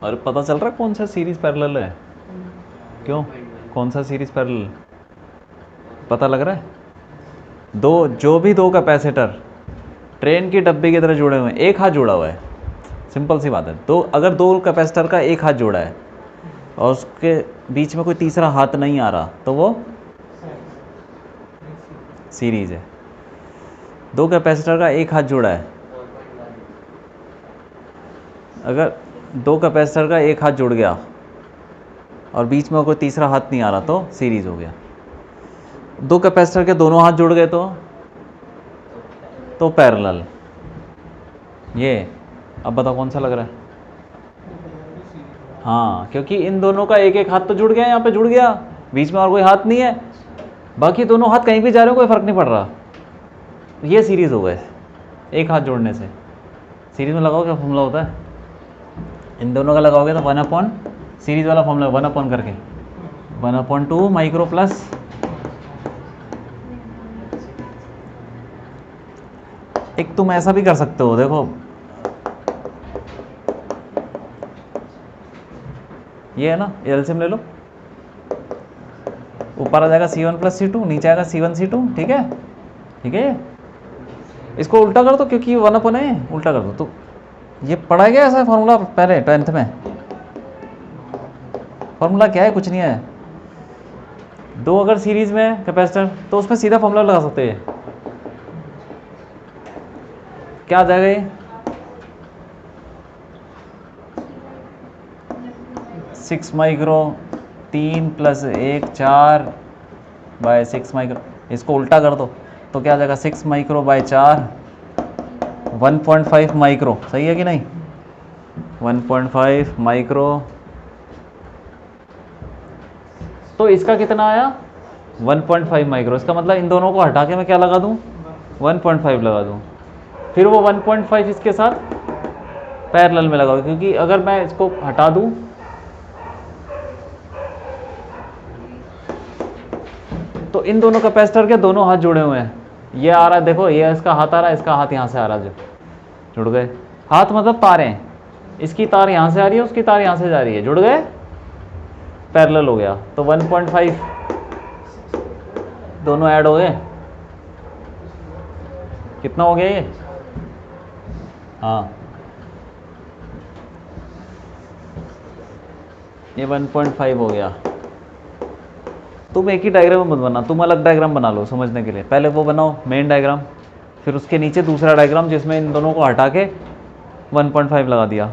और पता चल रहा है कौन सा सीरीज पैरेलल है? क्यों, कौन सा सीरीज पैरेलल पता लग रहा है? दो, जो भी दो कैपेसिटर ट्रेन की डब्बे की तरह जुड़े हुए हैं, एक हाथ जुड़ा हुआ है, सिंपल सी बात है। तो अगर दो कैपेसिटर का एक हाथ जुड़ा है और उसके बीच में कोई तीसरा हाथ नहीं आ रहा तो वो सीरीज है। दो कैपेसिटर का एक हाथ जुड़ा है, अगर दो कैपेसिटर का एक हाथ जुड़ गया और बीच में कोई तीसरा हाथ नहीं आ रहा तो सीरीज हो गया। दो कैपेसिटर के दोनों हाथ जुड़ गए तो पैरेलल। ये अब बताओ कौन सा लग रहा है? हाँ, क्योंकि इन दोनों का एक एक हाथ तो जुड़ गया, यहाँ पे जुड़ गया, बीच में और कोई हाथ नहीं है, बाकी दोनों हाथ कहीं भी जा रहे हो कोई फर्क नहीं पड़ रहा। ये सीरीज हो गए एक हाथ जोड़ने से। सीरीज में लगाओ क्या फॉर्मूला होता है? इन दोनों का लगाओगे तो 1/, सीरीज वाला फॉर्मूला 1/, करके 1/2 माइक्रो प्लस एक तुम ऐसा भी कर सकते हो, देखो ये है ना, एलसीएम ले लो, ऊपर आ जाएगा C1 + C2, नीचे आएगा C1 C2, ठीक है? ठीक है, इसको उल्टा कर दो क्योंकि 1/, है, उल्टा कर दो। तो ये पढ़ा गया ऐसा फॉर्मूला पहले 10th में? फॉर्मूला क्या है? कुछ नहीं है। दो अगर सीरीज में कैपेसिटर तो उसमें सीधा फॉर्मूला लगा सकते हैं। क्या आ जाएगा ये? 6 माइक्रो, 3 + 1 4/6 माइक्रो। इसको उल्टा कर दो तो क्या आ जाएगा? 6 माइक्रो बाय 4 1.5 माइक्रो, सही है कि नहीं? 1.5 माइक्रो। तो इसका कितना आया? 1.5 माइक्रो। इसका मतलब इन दोनों को हटा के मैं क्या लगा दूं? 1.5 लगा दूं। फिर वो 1.5 इसके साथ पैरेलल में लगाओ, क्योंकि अगर मैं इसको हटा दूं तो इन दोनों कैपेसिटर के दोनों हाथ जुड़े हुए हैं। ये आ रहा है, देखो ये इसका हाथ आ रहा है, इसका हाथ यहाँ से आ रहा है, जुड़ गए। हाथ मतलब तारें, इसकी तार यहाँ से आ रही है, उसकी तार यहाँ से जा रही है, जुड़ गए, पैरेलल हो गया। तो 1.5 दोनों ऐड हो गए, कितना हो गया ये? हाँ, ये 1.5 हो गया। तुम एक ही डायग्राम मत बना, तुम अलग डायग्राम बना लो समझने के लिए। पहले वो बनाओ मेन डायग्राम, फिर उसके नीचे दूसरा डायग्राम जिसमें इन दोनों को हटा के 1.5 लगा दिया,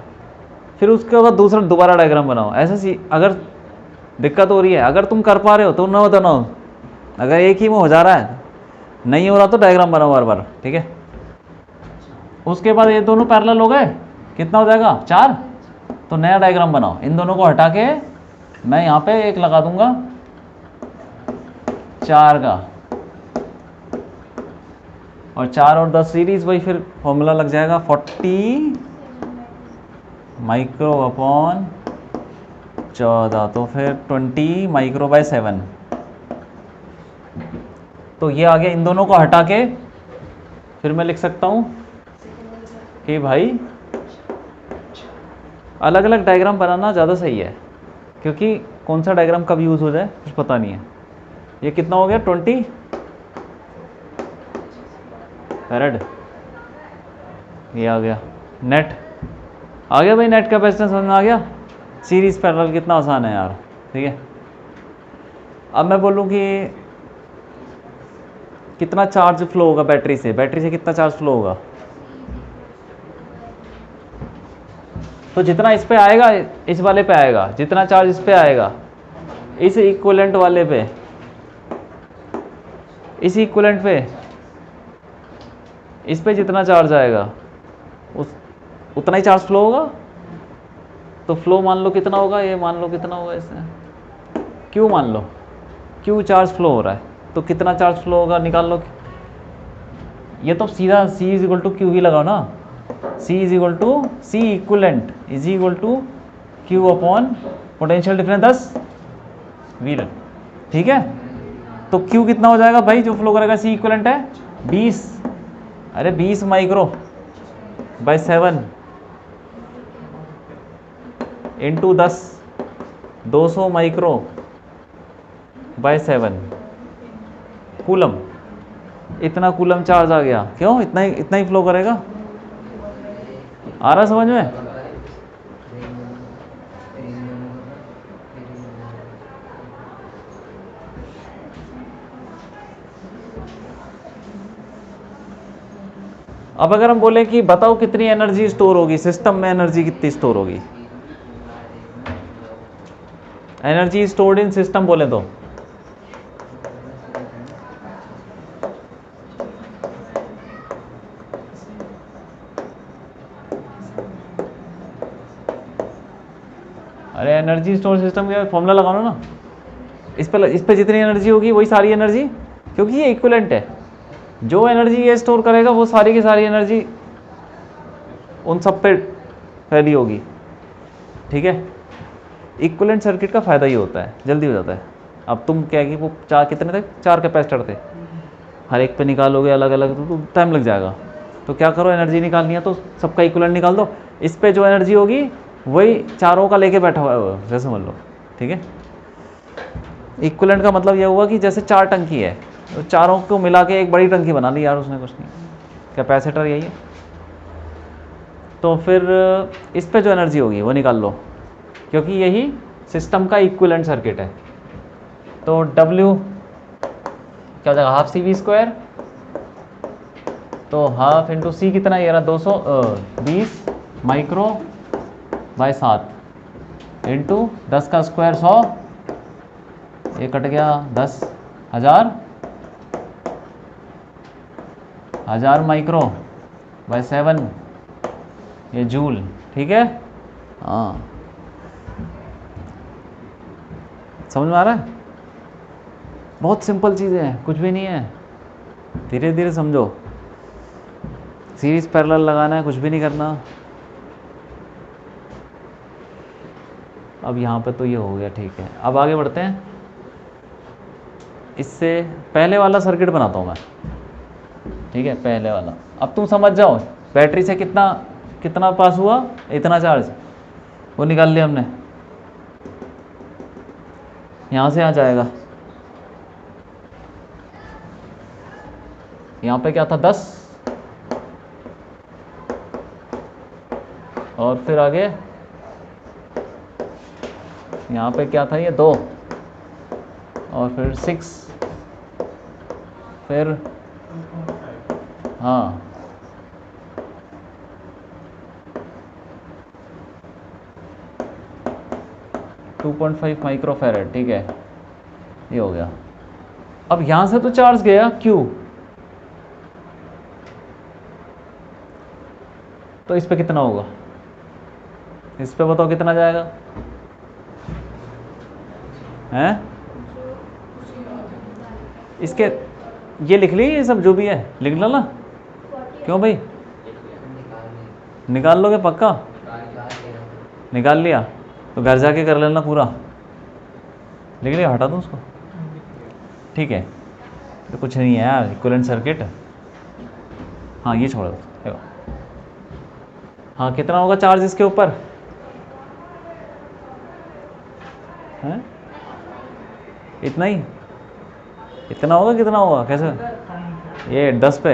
फिर उसके बाद दूसरा दोबारा डायग्राम बनाओ। ऐसे अगर दिक्कत हो रही है, अगर तुम कर पा रहे हो तो ना बनाओ, अगर एक ही में हो जा रहा है, नहीं हो रहा तो डायग्राम बनाओ बार बार, ठीक है? उसके बाद ये दोनों पैरेलल हो गए, कितना हो जाएगा? 4। तो नया डायग्राम बनाओ, इन दोनों को हटा के मैं यहाँ पे एक लगा दूंगा 4 का, और 4 और 10 सीरीज, वही फिर फॉर्मूला लग जाएगा 40 माइक्रो अपॉन 14, तो फिर 20 माइक्रो बाय 7। तो ये आ गया। इन दोनों को हटा के फिर मैं लिख सकता हूँ कि भाई अलग अलग डायग्राम बनाना ज़्यादा सही है, क्योंकि कौन सा डायग्राम कब यूज़ हो जाए कुछ पता नहीं है। ये कितना हो गया? 20 फैरेड। ये आ गया नेट, आ गया भाई, नेट कैपेसिटेंस समझ में आ गया। सीरीज पैरेलल कितना आसान है यार, ठीक है? अब मैं बोलूँ कि कितना चार्ज फ्लो होगा बैटरी से, बैटरी से कितना चार्ज फ्लो होगा? तो जितना इस पे आएगा इस वाले पे आएगा, जितना चार्ज इस पे आएगा इस इक्विवेलेंट वाले पे, इस इक्विवेलेंट पे, इस पे जितना चार्ज आएगा उतना ही चार्ज फ्लो होगा। तो फ्लो मान लो कितना होगा, ये मान लो कितना होगा, इससे क्यू मान लो, क्यू चार्ज फ्लो हो रहा है, तो कितना चार्ज फ्लो होगा निकाल लो। ये तो सीधा C = Q ही लगाओ ना, C equivalent is equal to Q upon potential difference 10 V, ठीक है? तो Q कितना हो जाएगा भाई जो फ्लो करेगा? C इक्विवेलेंट है 20, अरे 20 micro by 7, into 10, 200 micro by 7 coulomb. इतना कूलम चार्ज आ गया। क्यों? इतना ही फ्लो करेगा। आ रहा समझ में? अब अगर हम बोले कि बताओ कितनी एनर्जी स्टोर होगी सिस्टम में, एनर्जी कितनी स्टोर होगी? एनर्जी स्टोर्ड इन सिस्टम बोले तो अरे एनर्जी स्टोर सिस्टम का फॉर्मूला लगाओ ना। इस पे जितनी एनर्जी होगी वही सारी एनर्जी, क्योंकि ये इक्विवेलेंट है। जो एनर्जी ये स्टोर करेगा वो सारी की सारी एनर्जी उन सब पे फैली होगी। ठीक है, इक्विवेलेंट सर्किट का फायदा ये होता है, जल्दी हो जाता है। अब तुम क्या कि वो कितने थे? 4 कैपेसिटर थे, हर एक पे निकालोगे अलग अलग तो टाइम लग जाएगा। तो क्या करो, एनर्जी निकालनी है तो सबका इक्विवेलेंट निकाल दो। इस पे जो एनर्जी होगी वही चारों का लेके बैठा हुआ है वो, जैसे समझ लो। ठीक है, इक्विवेलेंट का मतलब ये हुआ कि जैसे 4 टंकी है तो चारों को मिला के एक बड़ी टंकी बना ली यार, उसने कुछ नहीं। कैपेसिटर यही है। तो फिर इस पे जो एनर्जी होगी वो निकाल लो, क्योंकि यही सिस्टम का इक्विवेलेंट सर्किट है। तो W क्या हो जाएगा? Half CV²। तो हाफ इंटू C कितना? ये रहा 220 माइक्रो बाय 7 इंटू 10 का स्क्वायर 100, ये कट गया 10,000 माइक्रो बाय 7, ये जूल। ठीक है, हाँ समझ में आ रहा है? बहुत सिंपल चीज़ें हैं, कुछ भी नहीं है, धीरे धीरे समझो। सीरीज पैरेलल लगाना है, कुछ भी नहीं करना। अब यहाँ पे तो ये हो गया, ठीक है। अब आगे बढ़ते हैं। इससे पहले वाला सर्किट बनाता हूँ मैं। ठीक है, पहले वाला अब तुम समझ जाओ। बैटरी से कितना पास हुआ, इतना चार्ज वो निकाल लिया हमने। यहाँ से आ जाएगा, यहाँ पे क्या था 10, और फिर आगे यहाँ पे क्या था, ये 2, और फिर 6, फिर हाँ 2.5 माइक्रोफैरेड। ठीक है, ये हो गया। अब यहाँ से तो चार्ज गया Q, तो इस पे कितना होगा? इस पे बताओ कितना जाएगा? हैं? इसके ये लिख ली, ये सब जो भी है लिख लो ना। क्यों भाई? निकाल लोगे पक्का? निकाल लिया तो घर जाके कर लेना पूरा। लिख लिया, हटा दूँ उसको? ठीक है, तो कुछ नहीं है यार, इक्विवेलेंट सर्किट। हाँ ये छोड़ दो। हाँ कितना होगा चार्ज इसके ऊपर? हैं? इतना ही? इतना होगा? कितना होगा? कैसे? ये 10 पे।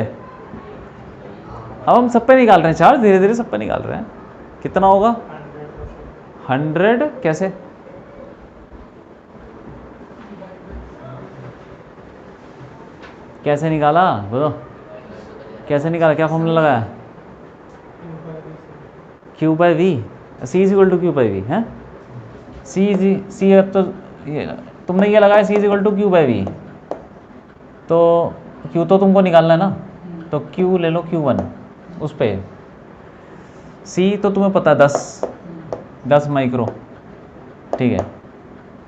अब हम सब पे निकाल रहे हैं चार्ज, धीरे धीरे सब पे निकाल रहे हैं। कितना होगा? 100। कैसे? कैसे निकाला बोलो? कैसे निकाला? क्या फॉर्मूला लगाया? Q/V, C=Q/V है। C अब तो ये तुमने ये लगाया C=Q/V, तो Q तो तुमको निकालना है ना, तो Q ले लो Q1 उस पे। C तो तुम्हें पता है 10 माइक्रो। ठीक है,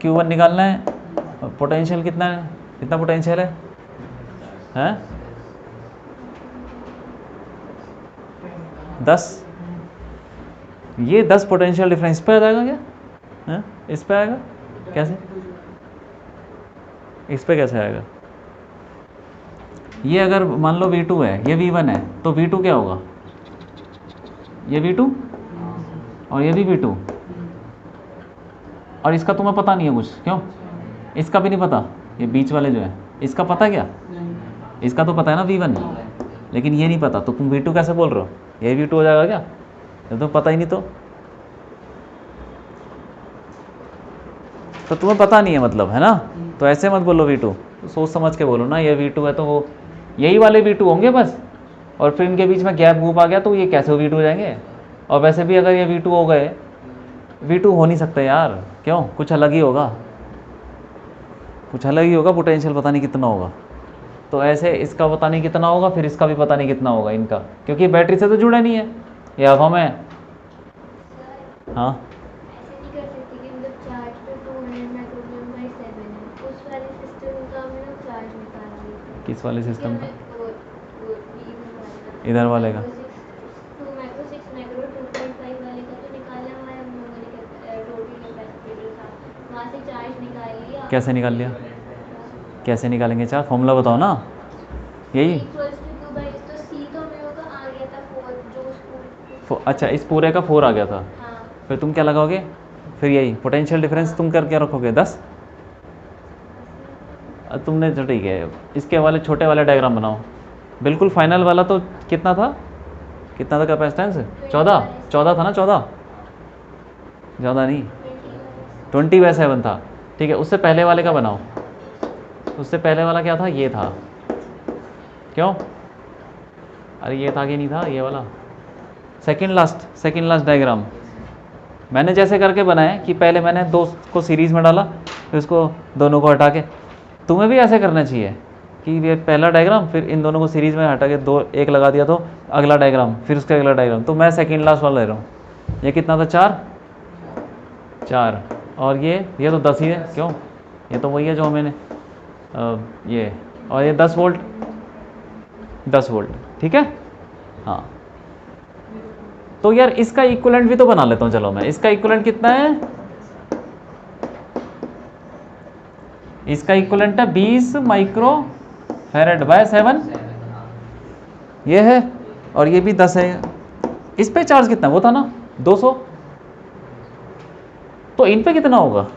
Q1 निकालना है। पोटेंशियल कितना है? कितना पोटेंशियल है? हैं? 10। ये 10 पोटेंशियल डिफरेंस पे आ जाएगा क्या? हैं? इस पे आएगा कैसे? इस पे कैसे आएगा? ये अगर मान लो V2 है, ये V1 है, तो V2 क्या होगा? ये V2 और ये भी V2, और इसका तुम्हें पता नहीं है कुछ, क्यों? इसका भी नहीं पता, ये बीच वाले जो है इसका पता है क्या? इसका तो पता है ना V1, लेकिन ये नहीं पता, तो तुम V2 कैसे बोल रहे हो? ये V2 हो जाएगा क्या? ये तो पता ही नहीं, तो तुम्हें पता नहीं है मतलब, है ना? तो ऐसे मत बोलो V2, तो सोच समझ के बोलो ना, ये V2 है तो वो यही वाले V2 होंगे बस, और फिर इनके बीच में गैप गूप आ गया तो ये कैसे V2 हो जाएंगे? और वैसे भी अगर ये V2 हो गए, V2 हो नहीं सकते यार, क्यों? कुछ अलग ही होगा, कुछ अलग ही होगा, पोटेंशियल पता नहीं कितना होगा। तो ऐसे इसका पता नहीं कितना होगा, फिर इसका भी पता नहीं कितना होगा इनका, क्योंकि बैटरी से तो जुड़ा नहीं है, ये अब हमें, हाँ ऐसे नहीं कर सकते कि मतलब चार्ज पे 200 माइक्रोकूलम बाई 7 है, उस वाले सिस्टम का हमें ना चार्ज निकालना है। किस वाले सिस्टम का? वो इधर वाले का? 2 माइक्रो 6 माइक्रो 2.5 वाले का तो निकालना हमारा हम लोगों ने टोटल कैपेसिटर था, वहाँ से चार्ज निकाल लिया। कैसे निकाल लिया? कैसे निकालेंगे चार्ज? फॉर्मूला बताओ ना। यही तो सी तो हम लोगों का आ गया था 4, जो उसको अच्छा, इस पूरे का 4 आ गया था, हाँ फिर तुम क्या लगाओगे? फिर यही पोटेंशियल डिफरेंस तुम करके रखोगे 10। तुमने तो ठीक है, इसके वाले छोटे वाले डायग्राम बनाओ, बिल्कुल फाइनल वाला तो कितना था, कितना था कैपेसिटेंस? 14 था ना, 14 नहीं 20/7 था, ठीक है। उससे पहले वाले का बनाओ, उससे पहले वाला क्या था? ये था, क्यों? अरे ये था कि नहीं था ये वाला? सेकंड लास्ट डायग्राम मैंने जैसे करके बनाया कि पहले मैंने दो को सीरीज़ में डाला, फिर उसको दोनों को हटा के, तुम्हें भी ऐसे करना चाहिए कि ये पहला डायग्राम, फिर इन दोनों को सीरीज़ में हटा के दो एक लगा दिया तो अगला डायग्राम, फिर उसका अगला डायग्राम। तो मैं सेकंड लास्ट वाला ले रहा हूँ। ये कितना था? 4, और ये तो 10 ही है, क्यों? ये तो वही है जो मैंने ये, और ये 10 वोल्ट, ठीक है। हाँ, तो यार इसका इक्विवेलेंट भी तो बना लेता हूँ, चलो मैं, इसका इक्विवेलेंट कितना है? इसका इक्विवेलेंट है 20 माइक्रो फैरेड बाय 7, ये है, और ये भी 10 है। इस पे चार्ज कितना? वो था ना 200, तो इन पे कितना होगा?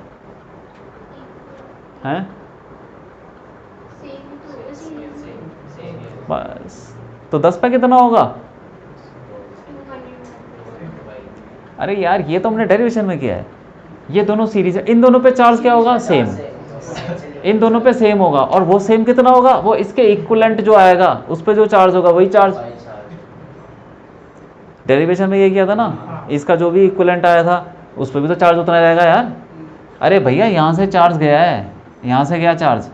हैं? बस, तो 10 पे कितना होगा? अरे यार ये तो हमने डेरिवेशन में किया है, ये दोनों सीरीज है, इन दोनों पे चार्ज क्या होगा? सेम, इन दोनों पे सेम होगा, और वो सेम कितना होगा? वो इसके इक्विवेलेंट जो आएगा उस पे जो चार्ज होगा वही चार्ज। डेरिवेशन में ये किया था ना, इसका जो भी इक्विवेलेंट आया था उस पर भी तो चार्ज उतना रहेगा यार। अरे भैया यहाँ से चार्ज गया है, यहाँ से गया चार्ज,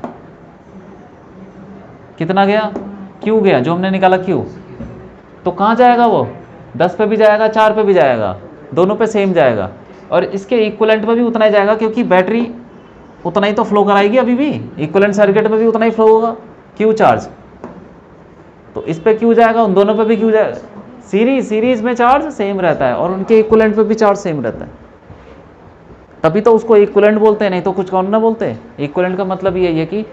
कितना गया? Q गया, जो हमने निकाला Q, तो कहाँ जाएगा वो? 10 पे भी जाएगा, 4 पे भी जाएगा, दोनों पे सेम जाएगा, और इसके इक्विवेलेंट पे भी उतना ही जाएगा, क्योंकि बैटरी उतना ही तो फ्लो कराएगी अभी भी, इक्विवेलेंट सर्किट में भी उतना ही फ्लो होगा Q चार्ज, तो इस पे Q जाएगा, उन दोनों पे भी Q जाएगा। सीरीज में चार्ज सेम रहता है और उनके इक्विवेलेंट पे भी चार्ज सेम रहता है, तभी तो उसको इक्विवेलेंट बोलते हैं, नहीं तो कुछ कौन ना बोलते। इक्विवेलेंट का मतलब ये है कि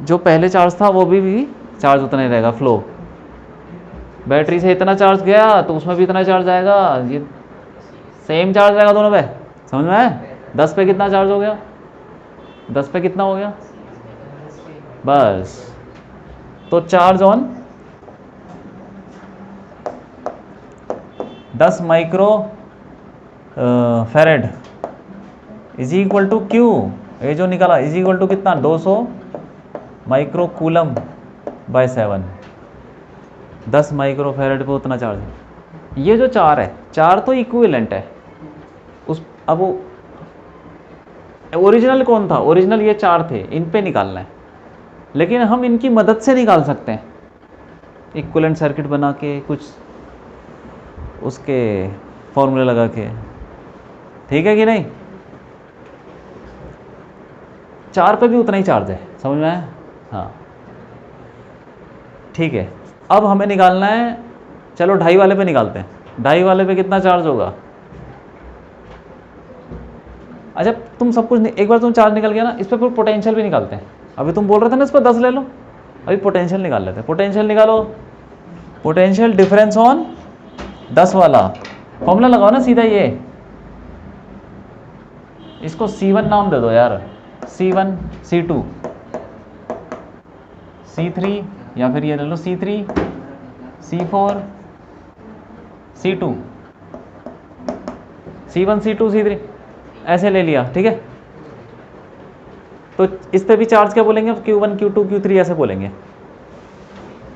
जो पहले चार्ज था वो भी चार्ज उतना ही रहेगा, फ्लो। बैटरी से इतना चार्ज गया तो उसमें भी इतना चार्ज आएगा, ये सेम चार्ज रहेगा दोनों पे, समझ में आया? 10 पे कितना चार्ज हो गया? 10 पे कितना हो गया? बस, तो charge on 10 micro farad is equal to Q, ये जो निकाला इज इक्वल टू कितना? 200 micro coulomb by 7, 10 micro farad पे उतना चार्ज है। ये जो 4 है, 4 तो इक्विवेलेंट है उस, अब वो ओरिजिनल कौन था? ओरिजिनल ये 4 थे, इन पे निकालना है, लेकिन हम इनकी मदद से निकाल सकते हैं, इक्विवेलेंट सर्किट बना के, कुछ उसके फॉर्मूले लगा के, ठीक है कि नहीं? 4 पे भी उतना ही चार्ज है, समझ में आया? हाँ ठीक है। अब हमें निकालना है, चलो 2.5 वाले पे निकालते हैं। 2.5 वाले पे कितना चार्ज होगा? अच्छा तुम सब कुछ एक बार तुम चार्ज निकल गया ना, इस पर पोटेंशियल भी निकालते हैं। अभी तुम बोल रहे थे ना इस पर 10 ले लो, अभी पोटेंशियल निकाल लेते हैं। पोटेंशियल निकालो, पोटेंशियल डिफरेंस ऑन 10 वाला फॉर्मूला लगाओ ना सीधा, ये इसको C1 नाम दे दो यार, C1 C2 C3, या फिर ये ले लो C3 C4 C2 C1 C2 C3 ऐसे ले लिया, ठीक है। तो इस पे भी चार्ज क्या बोलेंगे, Q1 Q2 Q3 ऐसे बोलेंगे।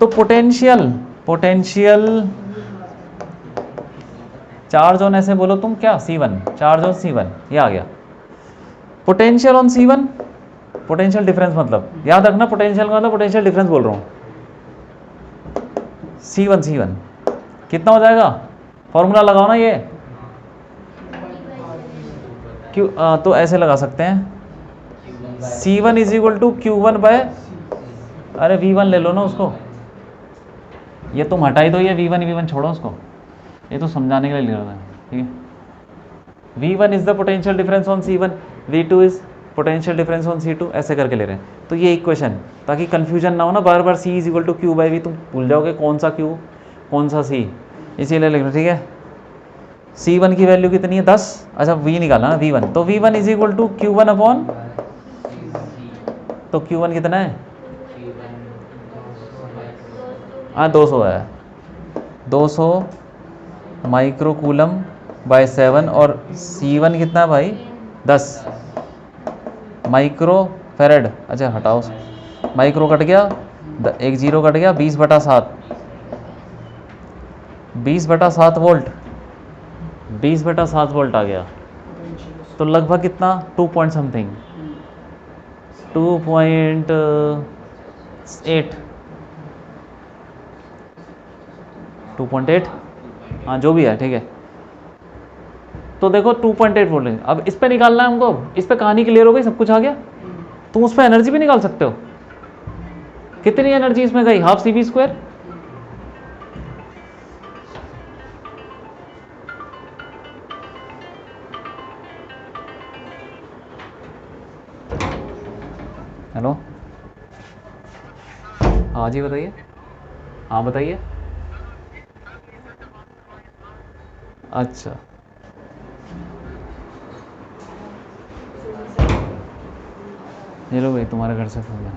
तो पोटेंशियल चार्ज ऑन ऐसे बोलो तुम क्या, C1 चार्ज ऑन C1, ये आ गया। Potential on C1, potential difference मतलब याद रखना, पोटेंशियल का मतलब पोटेंशियल डिफरेंस बोल रहा हूँ। C1 कितना हो जाएगा, फॉर्मूला लगाओ ना ये, क्यों तो ऐसे लगा सकते हैं C1 is equal to Q1 bye, अरे V1 ले लो ना उसको, ये तुम हटाई दो, ये V1 छोड़ो उसको, ये तो समझाने के लिए लिख रहा था, ठीक है। V1 is the potential difference on C1, V2 is potential difference on C2, ऐसे करके ले रहे हैं। तो ये इक्वेशन, ताकि कंफ्यूजन ना हो ना, बार बार C is equal to Q by V, तुम भूल जाओगे कौन सा Q कौन सा C, इसीलिए लिख रहे, ठीक है। C1 की वैल्यू कितनी है 10, अच्छा V निकालना ना V1, तो V1 is equal to Q1 upon, तो Q1 कितना है, हाँ 200 है, 200 माइक्रो कूलम बाय 7, और C1 कितना है भाई 10 माइक्रो फेरेड, अच्छा हटाओ, माइक्रो कट गया, एक जीरो कट गया, 20/7, 20/7 वोल्ट, 20/7 वोल्ट आ गया। तो लगभग कितना 2 पॉइंट समथिंग, 2.8, 2.8, हाँ जो भी है, ठीक है। तो देखो 2.8 वोल्ट है। अब इस पे निकालना है हमको, इस पे कहानी क्लियर हो गई, सब कुछ आ गया। तुम उस पर एनर्जी भी निकाल सकते हो, कितनी एनर्जी इसमें गई, हाफ CV²। हेलो, हाँ जी बताइए, हाँ बताइए। अच्छा ये लो भाई, तुम्हारे घर से फोन है।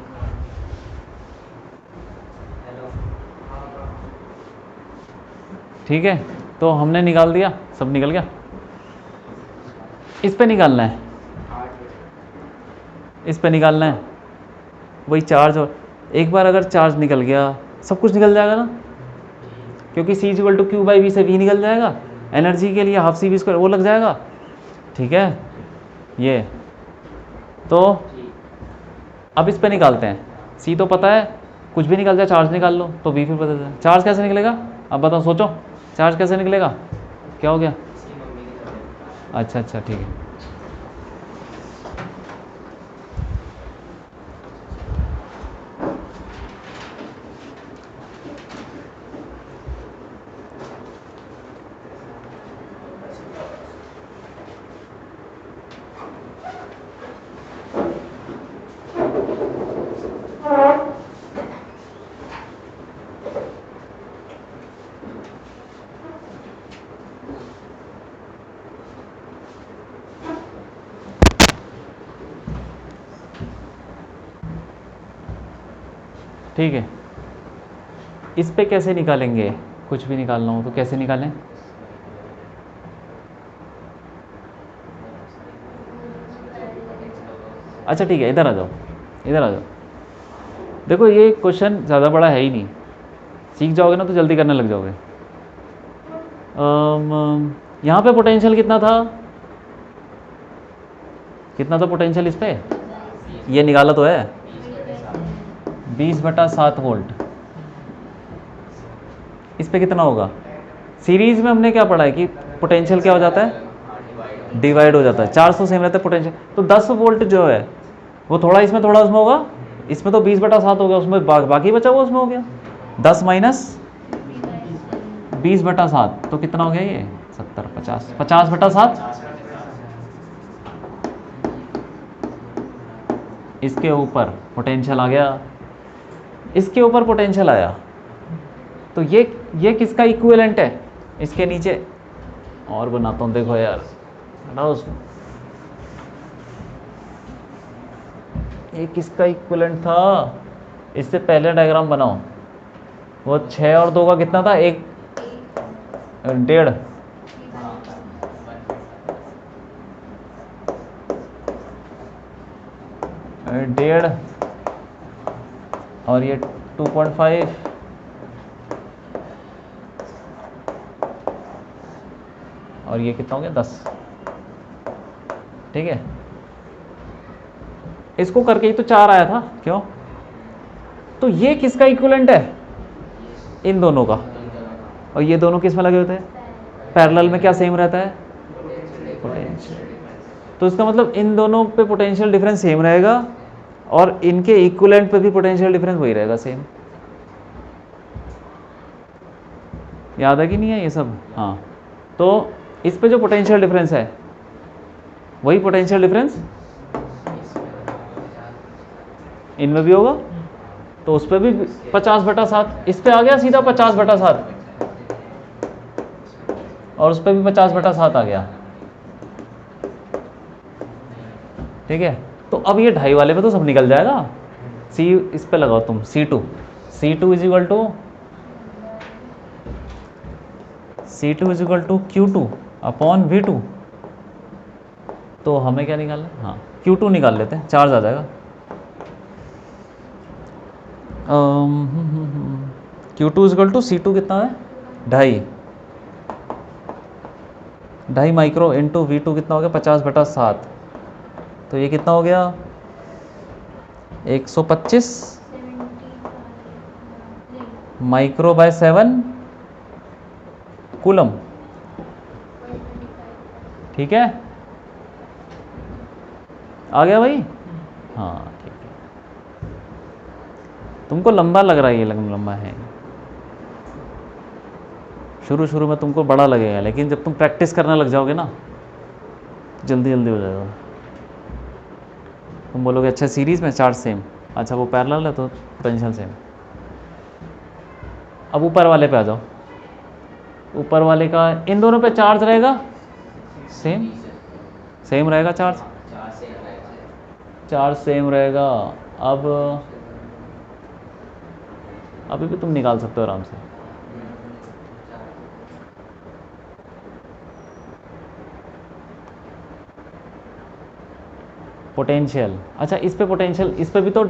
ठीक है, तो हमने निकाल दिया, सब निकल गया। इस पे निकालना है, इस पे निकालना है, वही चार्ज। और एक बार अगर चार्ज निकल गया, सब कुछ निकल जाएगा ना, क्योंकि C equal to Q by V से V निकल जाएगा, एनर्जी के लिए हाफ CV² वो लग जाएगा, ठीक है। ये तो अब इस पे निकालते हैं, C तो पता है, कुछ भी निकल जाए, चार्ज निकाल लो तो V फिर बदल जाए। चार्ज कैसे निकलेगा, अब बताओ, सोचो चार्ज कैसे निकलेगा, क्या हो गया, अच्छा ठीक है। ठीक है, इस पे कैसे निकालेंगे, कुछ भी निकालना हो तो कैसे निकालें, अच्छा ठीक है, इधर आ जाओ, इधर आ जाओ। देखो ये क्वेश्चन ज़्यादा बड़ा है ही नहीं, सीख जाओगे ना तो जल्दी करने लग जाओगे। यहाँ पे पोटेंशियल कितना था, कितना था पोटेंशियल इस पे, ये निकाला तो है 20/7 वोल्ट। इस पे कितना होगा, सीरीज में हमने क्या पढ़ा है कि पोटेंशियल क्या हो जाता है, डिवाइड हो जाता है, 400 सेम रहता है पोटेंशियल। तो 10 वोल्ट जो है वो थोड़ा इसमें थोड़ा उसमें होगा, इसमें तो 20/7 हो गया, उसमें बाकी बचा हुआ उसमें हो गया 10 माइनस 20/7, तो कितना हो गया ये 70 50 50/7। इसके ऊपर पोटेंशियल आ गया, इसके ऊपर पोटेंशियल आया, तो ये किसका इक्विवेलेंट है, इसके नीचे और बनाता हूँ, देखो यार हटाओ उसको, ये किसका इक्विवेलेंट था? इससे पहले डायग्राम बनाओ। वो 6 और 2 का कितना था? 1 1.5 1.5 और ये 2.5 और ये कितना हो गया? 10। ठीक है, इसको करके ही तो 4 आया था। क्यों? तो ये किसका इक्विवेलेंट है? इन दोनों का। और ये दोनों किस में लगे होते हैं? पैरेलल में क्या सेम रहता है? पोटेंशियल। तो इसका मतलब इन दोनों पे पोटेंशियल डिफरेंस सेम रहेगा और इनके इक्विवेलेंट पे भी पोटेंशियल डिफरेंस वही रहेगा, सेम। याद है कि नहीं है ये सब? हाँ, तो इस पे जो पोटेंशियल डिफरेंस है वही पोटेंशियल डिफरेंस इनमें भी होगा। तो उस पर भी 50/7, इस पे आ गया सीधा 50/7 और उस पर भी 50/7 आ गया। ठीक है, तो अब ये 2.5 वाले पे तो सब निकल जाएगा। सी इस पे लगाओ तुम, C2 is equal to Q2 upon V2। तो हमें क्या निकालना है? हाँ, Q2 निकाल लेते हैं, चार्ज आ जाएगा। Q2 is equal to C2 कितना है? 2.5 माइक्रो इंटू V2 कितना हो गया? 50/7। तो ये कितना हो गया? 125 माइक्रो बाय 7 कूलम। ठीक है, आ गया भाई? हाँ ठीक है। तुमको लंबा लग रहा है, ये लंबा है। शुरू में तुमको बड़ा लगेगा, लेकिन जब तुम प्रैक्टिस करने लग जाओगे ना जल्दी जल्दी हो जाएगा। तुम बोलोगे अच्छा सीरीज में चार्ज सेम, अच्छा वो पैरेलल है तो पोटेंशियल सेम। अब ऊपर वाले पे आ जाओ। ऊपर वाले का इन दोनों पे चार्ज रहेगा सेम रहेगा। चार्ज सेम रहेगा। अब अभी भी तुम निकाल सकते हो आराम से। पोटेंशियल, अच्छा इस पे पोटेंशियल, इस पे भी तो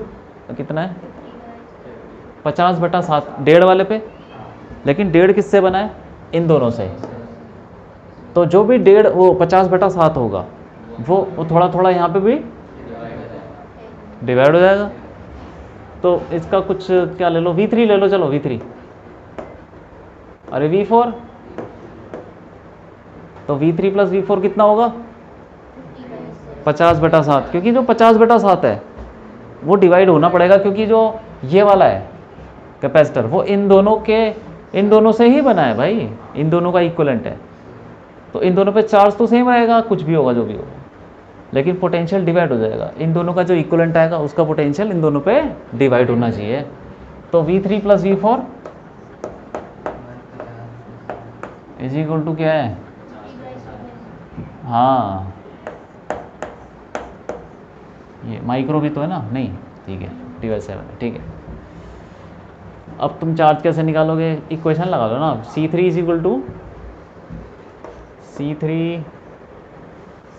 कितना है? 50/7 1.5 वाले पे। लेकिन 1.5 किससे बना है? इन दोनों से। तो जो भी 1.5 वो 50/7 होगा वो थोड़ा थोड़ा यहाँ पे भी डिवाइड हो जाएगा। तो इसका कुछ क्या ले लो? V3 ले लो, चलो V3। अरे V4, तो V3 प्लस V4 कितना होगा? 50/7। क्योंकि जो 50/7 है वो डिवाइड होना पड़ेगा, क्योंकि जो ये वाला है कैपेसिटर वो इन दोनों से ही बना है भाई, इन दोनों का इक्विवेलेंट है। तो इन दोनों पे चार्ज तो सेम रहेगा, कुछ भी होगा जो भी होगा, लेकिन पोटेंशियल डिवाइड हो जाएगा। इन दोनों का जो इक्विवेलेंट आएगा उसका पोटेंशियल इन दोनों पे डिवाइड होना चाहिए। तो V3 plus V4 is equal to क्या है? हाँ, ये माइक्रो भी तो है ना? नहीं, ठीक है, D/7 है। ठीक है, अब तुम चार्ज कैसे निकालोगे? इक्वेशन लगा लो ना। C3 is equal to C3।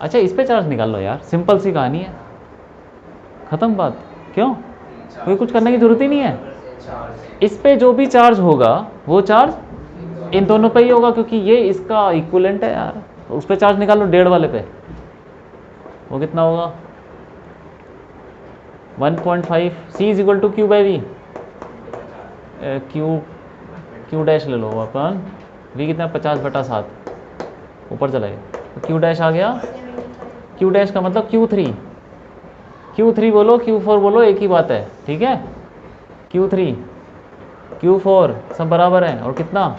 अच्छा इस पे चार्ज निकाल लो यार, सिंपल सी कहानी है, ख़त्म बात। क्यों? कोई कुछ करने की ज़रूरत ही नहीं है। इस पे जो भी चार्ज होगा वो चार्ज इन दोनों पे ही होगा, क्योंकि ये इसका इक्विवेलेंट है यार। तो उस पे चार्ज निकाल लो 1.5 वाले पे, वो कितना होगा? 1.5। C is equal to Q by V। Q dash ले लो अपन। V कितना? 50/7 ऊपर चला गया, तो Q डैश आ गया। Q डैश का मतलब Q3 बोलो Q4 बोलो, एक ही बात है। ठीक है, Q3 Q4 सब बराबर है। और कितना?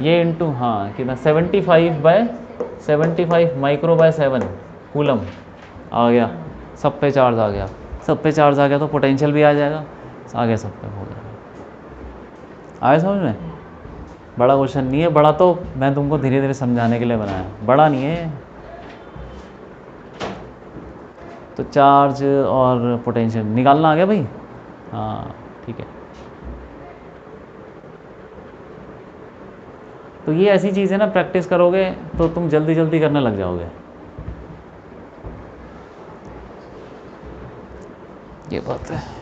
ये इंटू, हाँ कितना? 75/75 माइक्रो बाय 7 कूलम आ गया। सब पे चार्ज आ गया। सब पे चार्ज आ गया तो पोटेंशियल भी आ जाएगा, आगे सब पे हो गया। आए समझ में? बड़ा क्वेश्चन नहीं है, बड़ा तो मैं तुमको धीरे धीरे समझाने के लिए बनाया, बड़ा नहीं है। तो चार्ज और पोटेंशियल निकालना आ गया भाई। हाँ ठीक है। तो ये ऐसी चीज़ है ना, प्रैक्टिस करोगे तो तुम जल्दी जल्दी करने लग जाओगे। ये बात है।